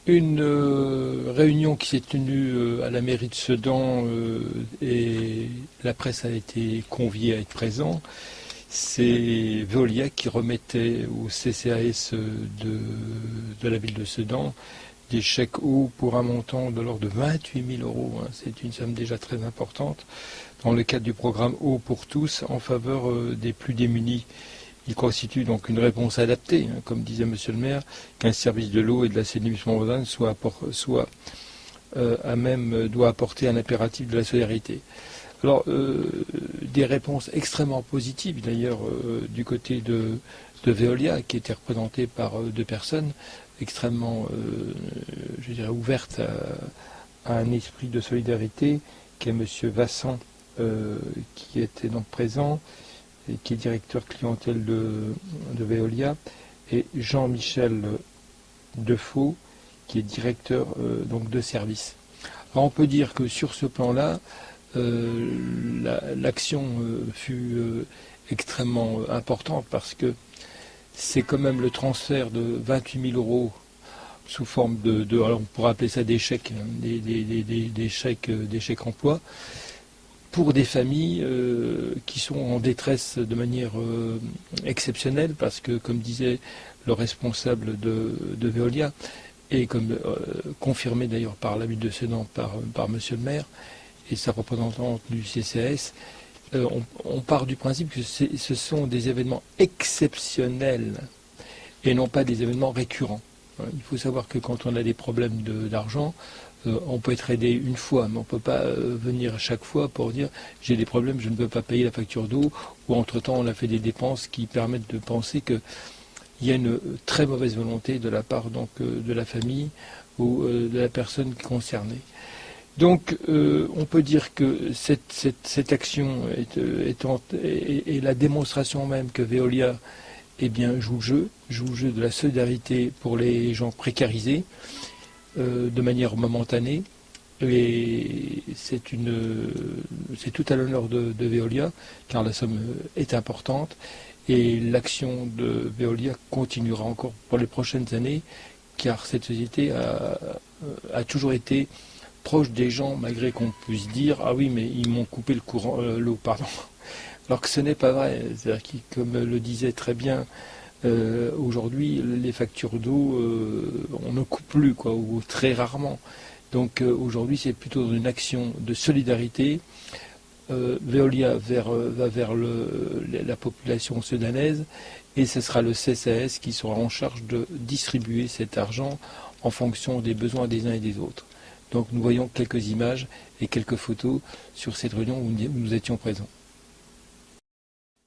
Une réunion qui s'est tenue à la mairie de Sedan et la presse a été conviée à être présent. C'est Veolia qui remettait au CCAS de la ville de Sedan des chèques eau pour un montant de l'ordre de 28 000 euros. Hein. C'est une somme déjà très importante dans le cadre du programme Eau pour tous en faveur des plus démunis. Il constitue donc une réponse adaptée, hein, comme disait Monsieur le maire, qu'un service de l'eau et de l'assainissement urbain doit apporter un impératif de la solidarité. Alors, des réponses extrêmement positives, d'ailleurs, du côté de Veolia, qui était représenté par deux personnes extrêmement, je dirais, ouvertes à un esprit de solidarité, qui est Monsieur Vassan, qui était donc présent, et qui est directeur clientèle de Veolia, et Jean-Michel Defoe, qui est directeur donc de service. Alors on peut dire que sur ce plan-là, l'action fut extrêmement importante parce que c'est quand même le transfert de 28 000 euros sous forme alors on pourrait appeler ça des chèques, hein, des chèques emploi, pour des familles qui sont en détresse de manière exceptionnelle, parce que, comme disait le responsable de Veolia, et comme confirmé d'ailleurs par la ville de Sedan, par Monsieur le maire et sa représentante du CCAS, on part du principe que ce sont des événements exceptionnels et non pas des événements récurrents. Il faut savoir que quand on a des problèmes d'argent, on peut être aidé une fois, mais on ne peut pas venir chaque fois pour dire j'ai des problèmes, je ne peux pas payer la facture d'eau, ou entre-temps on a fait des dépenses qui permettent de penser qu'il y a une très mauvaise volonté de la part donc, de la famille ou de la personne concernée. Donc on peut dire que cette action est la démonstration même que Veolia joue le jeu de la solidarité pour les gens précarisés, de manière momentanée, et c'est tout à l'honneur de Veolia, car la somme est importante, et l'action de Veolia continuera encore pour les prochaines années, car cette société a toujours été proche des gens, malgré qu'on puisse dire « Ah oui, mais ils m'ont coupé l'eau, pardon ». Alors que ce n'est pas vrai, c'est-à-dire que, comme le disait très bien aujourd'hui, les factures d'eau, on ne coupe plus, quoi, ou très rarement. Donc aujourd'hui, c'est plutôt une action de solidarité. Veolia va vers la population sudanaise, et ce sera le CCAS qui sera en charge de distribuer cet argent en fonction des besoins des uns et des autres. Donc nous voyons quelques images et quelques photos sur cette réunion où nous étions présents.